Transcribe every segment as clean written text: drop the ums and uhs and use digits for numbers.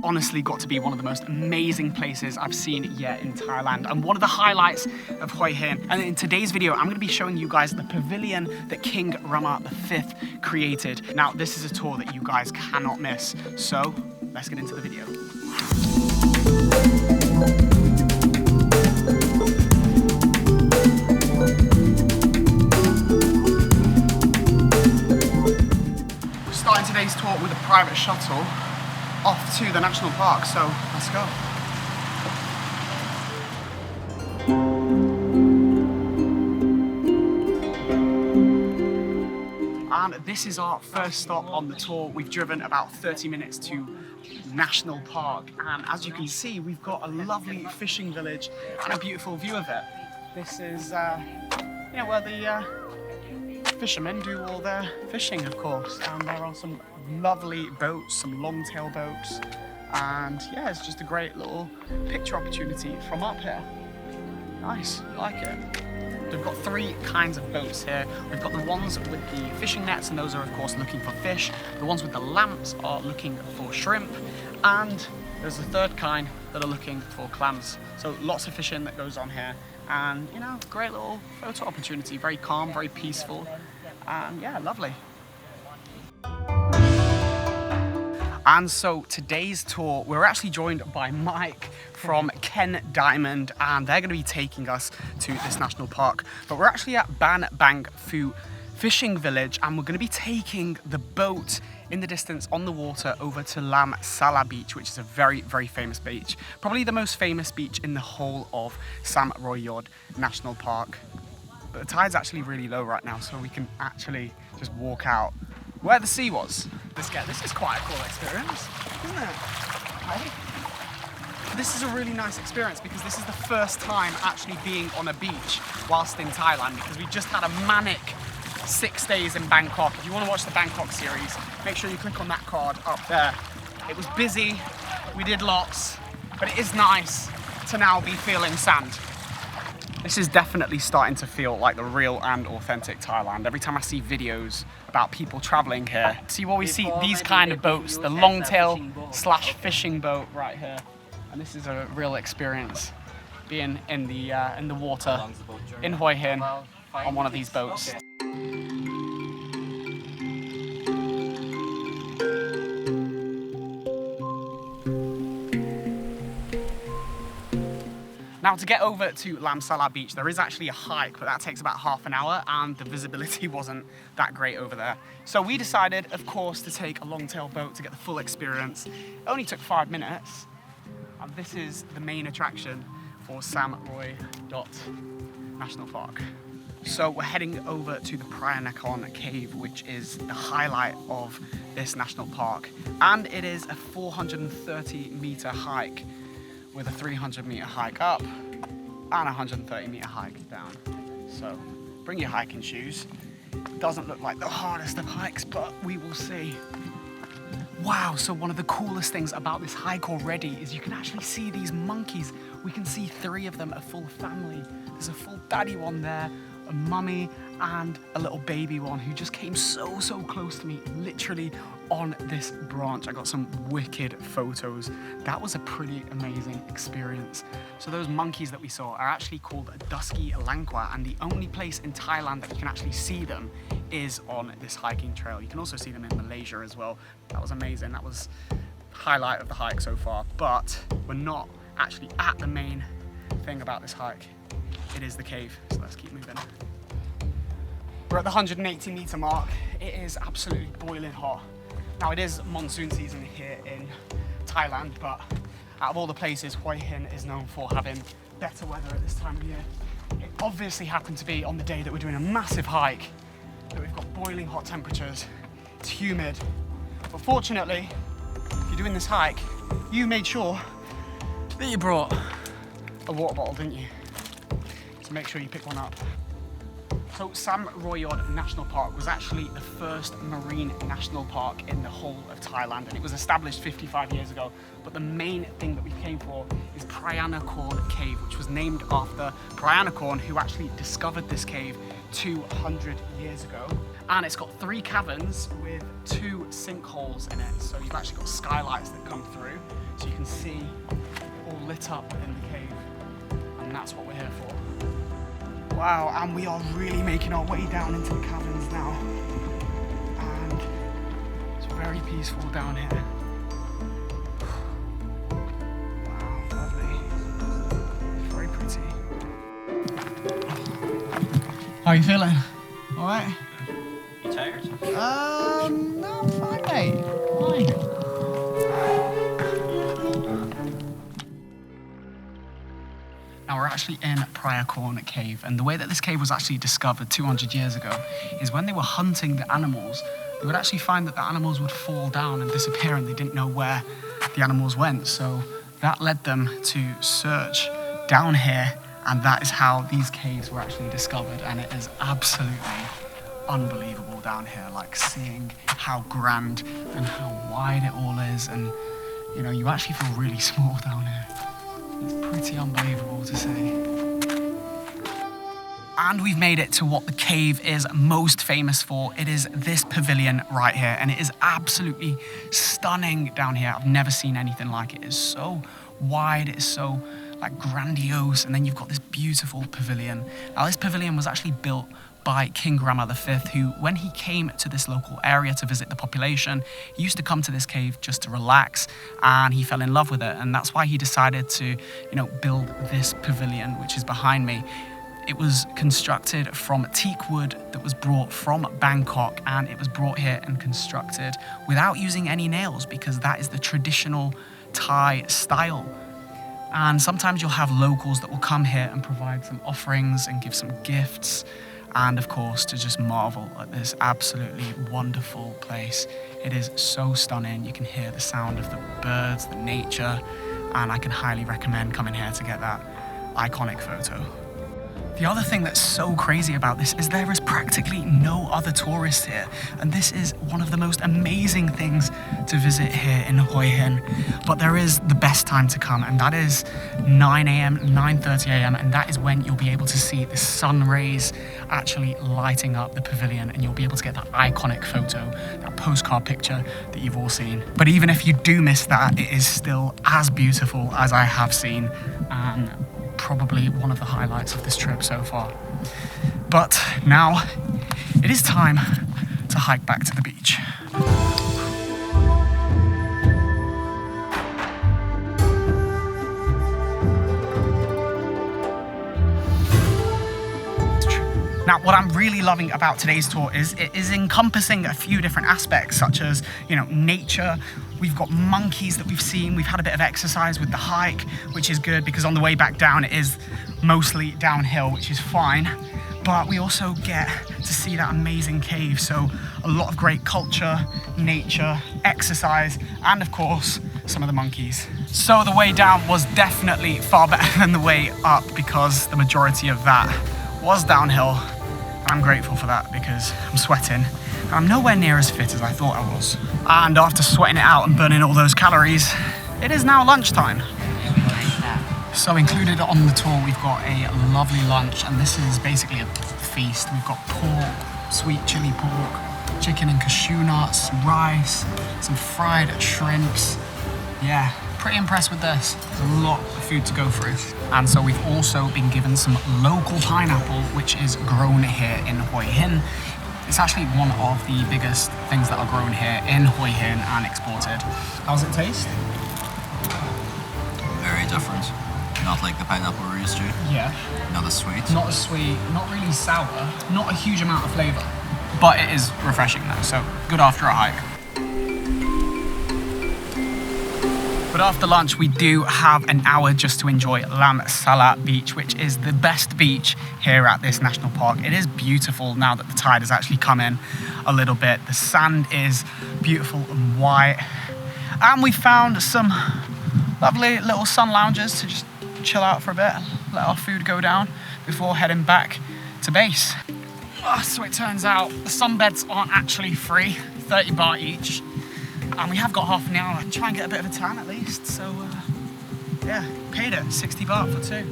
honestly got to be one of the most amazing places I've seen yet in Thailand, and one of the highlights of Hua Hin. And in today's video, I'm going to be showing you guys the pavilion that King Rama V created. Now, this is a tour that you guys cannot miss, so let's get into the video. Starting today's tour with a private shuttle off to the national park, so let's go. And this is our first stop on the tour. We've driven about 30 minutes to National Park, and as you can see, we've got a lovely fishing village and a beautiful view of it. This is where the fishermen do all their fishing, of course, and there are some lovely boats, some long-tail boats, and yeah, it's just a great little picture opportunity from up here. Nice, I like it. We've got three kinds of boats here. We've got the ones with the fishing nets, and those are of course looking for fish. The ones with the lamps are looking for shrimp, and there's a third kind that are looking for clams. So lots of fishing that goes on here, and you know, great little photo opportunity. Very calm, very peaceful, and yeah, lovely. And so today's tour, we're actually joined by Mike from Ken Diamond, and they're going to be taking us to this national park. But we're actually at Ban Bang Phu Fishing Village, and we're going to be taking the boat in the distance on the water over to Laem Sala beach, which is a very, very famous beach. Probably the most famous beach in the whole of Sam Roi Yot National Park. But the tide's actually really low right now, so we can actually just walk out where the sea was. This is quite a cool experience, isn't it? Right? This is a really nice experience because this is the first time actually being on a beach whilst in Thailand, because we just had a manic 6 days in Bangkok. If you want to watch the Bangkok series, make sure you click on that card up there. It was busy, we did lots, but it is nice to now be feeling sand. This is definitely starting to feel like the real and authentic Thailand. Every time I see videos about people traveling here, see what we see, these kind of boats, the long-tail / fishing boat right here. And this is a real experience, being in the water in Hua Hin on one of these boats. Now, to get over to Laem Sala beach, there is actually a hike, but that takes about half an hour, and the visibility wasn't that great over there. So we decided, of course, to take a long-tail boat to get the full experience. It only took 5 minutes, and this is the main attraction for Sam Roi Yot National Park. So we're heading over to the Phraya Nakhon Cave, which is the highlight of this national park, and it is a 430-meter hike, with a 300-meter hike up and a 130-meter hike down. So bring your hiking shoes. It doesn't look like the hardest of hikes, but we will see. Wow, so one of the coolest things about this hike already is you can actually see these monkeys. We can see 3 of them, a full family. There's a full daddy one there, a mummy, and a little baby one who just came so close to me, literally on this branch. I got some wicked photos. That was a pretty amazing experience. So those monkeys that we saw are actually called dusky langqua, and the only place in Thailand that you can actually see them is on this hiking trail. You can also see them in Malaysia as well. That was amazing. That was the highlight of the hike so far, but we're not actually at the main thing about this hike. It is the cave, so let's keep moving. We're at the 180-meter mark. It is absolutely boiling hot. Now, it is monsoon season here in Thailand, but out of all the places, Hua Hin is known for having better weather at this time of year. It obviously happened to be on the day that we're doing a massive hike that we've got boiling hot temperatures. It's humid, but fortunately, if you're doing this hike, you made sure that you brought a water bottle, didn't you? So make sure you pick one up. So Sam Roi Yot National Park was actually the first marine national park in the whole of Thailand, and it was established 55 years ago. But the main thing that we came for is Phraya Nakhon Cave, which was named after Phraya Nakhon, who actually discovered this cave 200 years ago. And it's got 3 caverns with 2 sinkholes in it. So you've actually got skylights that come through, so you can see all lit up within the cave. And that's what we're here for. Wow, and we are really making our way down into the caverns now. And it's very peaceful down here. Wow, lovely. Very pretty. How are you feeling? All right? You tired? No, I'm fine, mate. Fine. Now we're actually in Phraya Nakhon Cave, and the way that this cave was actually discovered 200 years ago is when they were hunting the animals, they would actually find that the animals would fall down and disappear, and they didn't know where the animals went. So that led them to search down here, and that is how these caves were actually discovered. And it is absolutely unbelievable down here, like seeing how grand and how wide it all is, and you know, you actually feel really small down here. It's pretty unbelievable to see. And we've made it to what the cave is most famous for. It is this pavilion right here, and it is absolutely stunning down here. I've never seen anything like it. It's so wide, it's so like grandiose, and then you've got this beautiful pavilion. Now this pavilion was actually built by King Rama V, who, when he came to this local area to visit the population, he used to come to this cave just to relax, and he fell in love with it, and that's why he decided to, you know, build this pavilion, which is behind me. It was constructed from teak wood that was brought from Bangkok, and it was brought here and constructed without using any nails, because that is the traditional Thai style. And sometimes you'll have locals that will come here and provide some offerings and give some gifts, and of course to just marvel at this absolutely wonderful place. It is so stunning. You can hear the sound of the birds, the nature, and I can highly recommend coming here to get that iconic photo. The other thing that's so crazy about this is there is practically no other tourists here, and this is one of the most amazing things to visit here in Hua Hin. But there is the best time to come, and that is 9 a.m, 9:30 a.m, and that is when you'll be able to see the sun rays actually lighting up the pavilion, and you'll be able to get that iconic photo, that postcard picture that you've all seen. But even if you do miss that, it is still as beautiful as I have seen, and probably one of the highlights of this trip so far. But now it is time to hike back to the beach. Now, what I'm really loving about today's tour is it is encompassing a few different aspects, such as, you know, nature. We've got monkeys that we've seen. We've had a bit of exercise with the hike, which is good because on the way back down, it is mostly downhill, which is fine. But we also get to see that amazing cave. So a lot of great culture, nature, exercise, and of course, some of the monkeys. So the way down was definitely far better than the way up, because the majority of that was downhill. I'm grateful for that because I'm sweating and I'm nowhere near as fit as I thought I was. And after sweating it out and burning all those calories, it is now lunchtime. So included on the tour, we've got a lovely lunch, and this is basically a feast. We've got pork, sweet chili pork, chicken and cashew nuts, rice, some fried shrimps. Yeah, pretty impressed with this. There's a lot of food to go through. And so we've also been given some local pineapple, which is grown here in Hua Hin. It's actually one of the biggest things that are grown here in Hua Hin and exported. How does it taste? Very different. Not like the pineapple we're used to. Yeah. Not as sweet. Not as sweet, not really sour, not a huge amount of flavour. But it is refreshing though, so good after a hike. But after lunch, we do have an hour just to enjoy Laem Sala beach, which is the best beach here at this national park. It is beautiful now that the tide has actually come in a little bit. The sand is beautiful and white. And we found some lovely little sun lounges to just chill out for a bit, let our food go down before heading back to base. So it turns out the sunbeds aren't actually free, 30 baht each. And we have got half an hour to try and get a bit of a tan at least. So yeah, paid it, 60 baht for 2.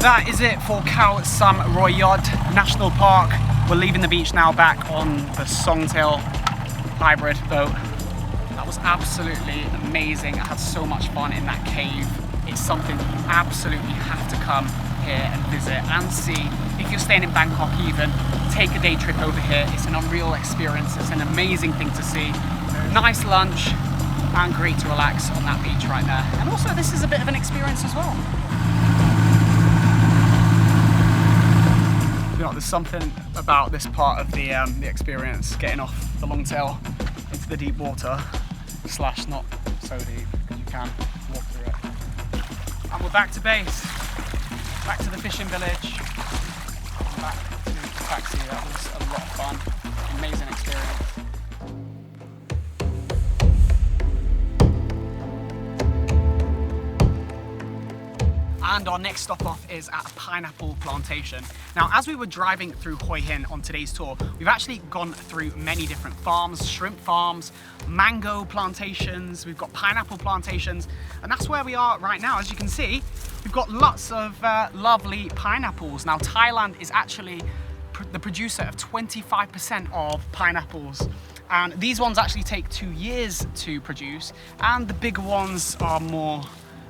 that is it for Sam Roi Yot National Park. We're leaving the beach now, back on the Songtail hybrid boat. That was absolutely amazing. I had so much fun in that cave. It's something you absolutely have to come here and visit and see. If you're staying in Bangkok even, take a day trip over here. It's an unreal experience. It's an amazing thing to see. Nice lunch and great to relax on that beach right there. And also this is a bit of an experience as well. You know, there's something about this part of the experience, getting off the long tail into the deep water, slash not so deep, because you can walk through it. And we're back to base, back to the fishing village, back to the taxi. That was a lot of fun, amazing experience. And our next stop off is at a pineapple plantation. Now, as we were driving through Hua Hin on today's tour, we've actually gone through many different farms, shrimp farms, mango plantations, we've got pineapple plantations, and that's where we are right now. As you can see, we've got lots of lovely pineapples. Now, Thailand is actually the producer of 25% of pineapples. And these ones actually take 2 years to produce, and the bigger ones are more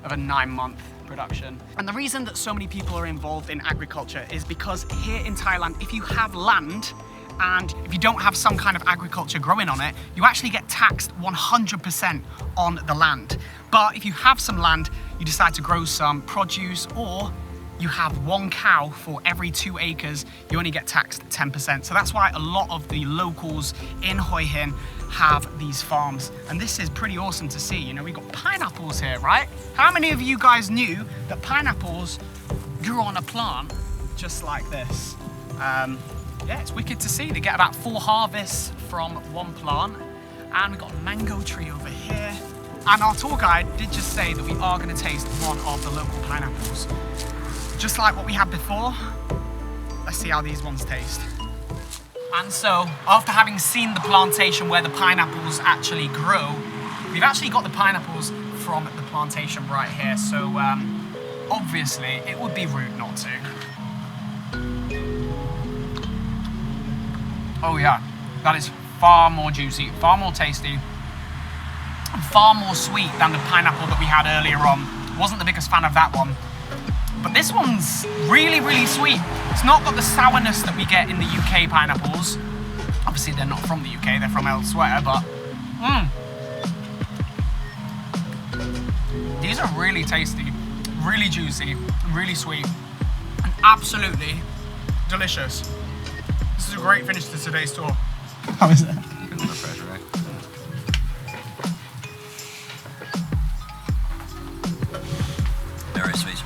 of a 9-month production. And the reason that so many people are involved in agriculture is because here in Thailand, if you have land and if you don't have some kind of agriculture growing on it, you actually get taxed 100% on the land. But if you have some land, you decide to grow some produce, or you have 1 cow for every 2 acres, you only get taxed 10%. So that's why a lot of the locals in Hua Hin have these farms. And this is pretty awesome to see. You know, we've got pineapples here, right? How many of you guys knew that pineapples grew on a plant just like this? Yeah, it's wicked to see. They get about 4 harvests from 1 plant. And we've got a mango tree over here. And our tour guide did just say that we are going to taste one of the local pineapples. Just like what we had before. Let's see how these ones taste. And so, after having seen the plantation where the pineapples actually grow, we've actually got the pineapples from the plantation right here. So, obviously, it would be rude not to. Oh yeah, that is far more juicy, far more tasty, and far more sweet than the pineapple that we had earlier on. Wasn't the biggest fan of that one. But this one's really, really sweet. It's not got the sourness that we get in the UK pineapples. Obviously, they're not from the UK, they're from elsewhere, but these are really tasty, really juicy, really sweet, and absolutely delicious. This is a great finish to today's tour. How is it? Very sweet.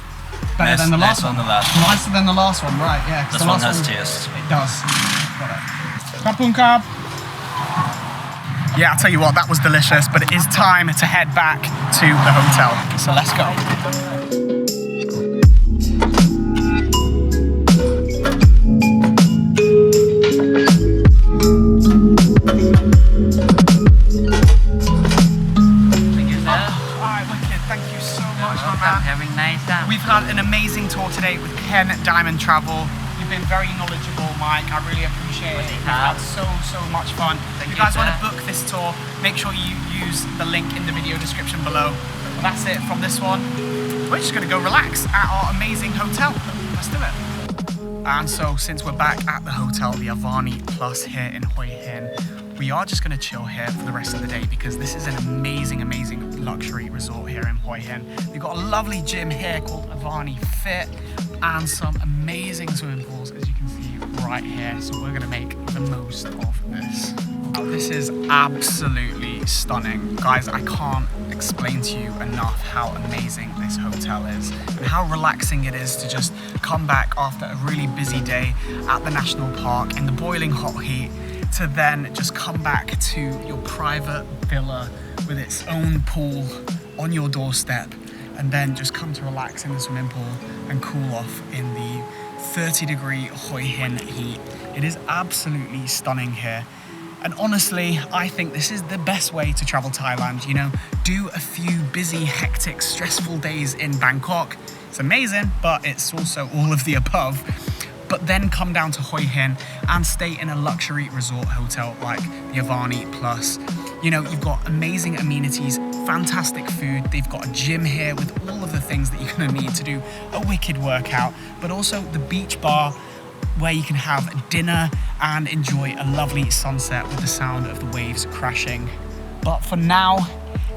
Better than the last one? Nicer than the last one, right, yeah. This one has taste. It does. Got it. Kapun Kab. Yeah, I'll tell you what, that was delicious, but it is time to head back to the hotel. So let's go. We've had an amazing tour today with Ken at Diamond Travel. You've been very knowledgeable, Mike. I really appreciate it. We've had so much fun. If you guys want to book this tour, make sure you use the link in the video description below. Well, that's it from this one. We're just going to go relax at our amazing hotel. Let's do it. And so, since we're back at the hotel, the AVANI Plus here in Hua Hin, we are just going to chill here for the rest of the day because this is an amazing, amazing luxury resort here in Hua Hin. We've got a lovely gym here called AVANI Fit and some amazing swimming pools, as you can see right here. So we're going to make the most of this. Now, this is absolutely stunning. Guys, I can't explain to you enough how amazing this hotel is and how relaxing it is to just come back after a really busy day at the national park in the boiling hot heat, to then just come back to your private villa with its own pool on your doorstep, and then just come to relax in the swimming pool and cool off in the 30-degree Hua Hin heat. It is absolutely stunning here. And honestly, I think this is the best way to travel Thailand. You know, do a few busy, hectic, stressful days in Bangkok, It's amazing, but it's also all of the above. But then come down to Hua Hin and stay in a luxury resort hotel like the AVANI Plus. You know, you've got amazing amenities, fantastic food. They've got a gym here with all of the things that you're gonna need to do a wicked workout, but also the beach bar where you can have dinner and enjoy a lovely sunset with the sound of the waves crashing. But for now,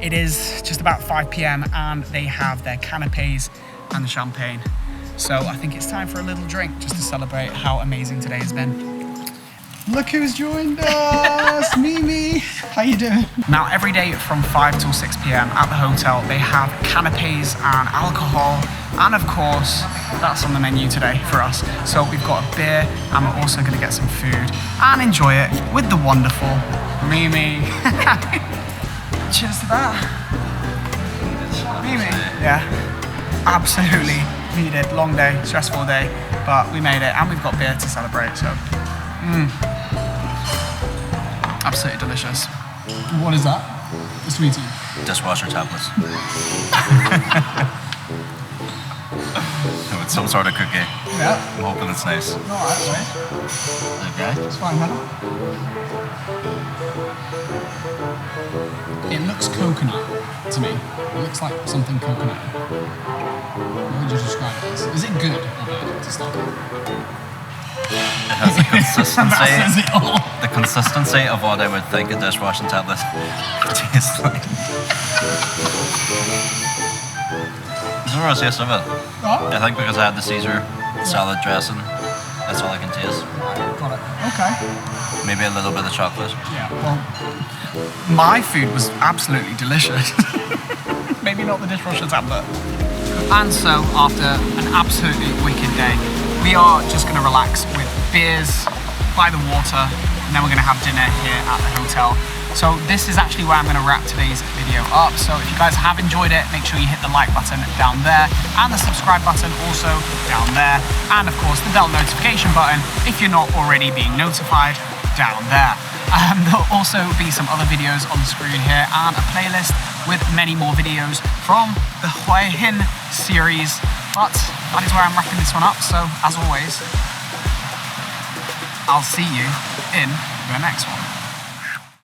it is just about 5 p.m. and they have their canapes and the champagne. So I think it's time for a little drink just to celebrate how amazing today has been. Look who's joined us, Mimi. How you doing? Now every day from 5 till 6 p.m. at the hotel, they have canapes and alcohol. And of course, that's on the menu today for us. So we've got a beer and we're also gonna get some food and enjoy it with the wonderful Mimi. Cheers to that. Mimi. Yeah, absolutely needed. Long day, stressful day, but we made it and we've got beer to celebrate, so. Absolutely delicious. What is that? The sweetie? Dishwasher tablets. With some sort of cookie. Yeah. I'm hoping it's nice. No, alright. Okay. It's fine, man. It looks coconut to me. It looks like something coconut. What would you describe it as? Is it good or bad to start with? It has the consistency. That says it all. The consistency of what I would think a dishwashing tablet tastes like. There's no real taste of it. Oh. I think because I had the Caesar salad dressing, that's all I can taste. Got it. Okay. Maybe a little bit of chocolate. Yeah, well, my food was absolutely delicious. Maybe not the dishwasher tablet. And so, after an absolutely wicked day, we are just going to relax with beers by the water, and then we're going to have dinner here at the hotel. So this is actually where I'm going to wrap today's video up. So if you guys have enjoyed it, make sure you hit the like button down there and the subscribe button also down there. And of course the bell notification button if you're not already being notified down there. There'll also be some other videos on the screen here and a playlist with many more videos from the Hua Hin series. But that is where I'm wrapping this one up. So as always, I'll see you in the next one.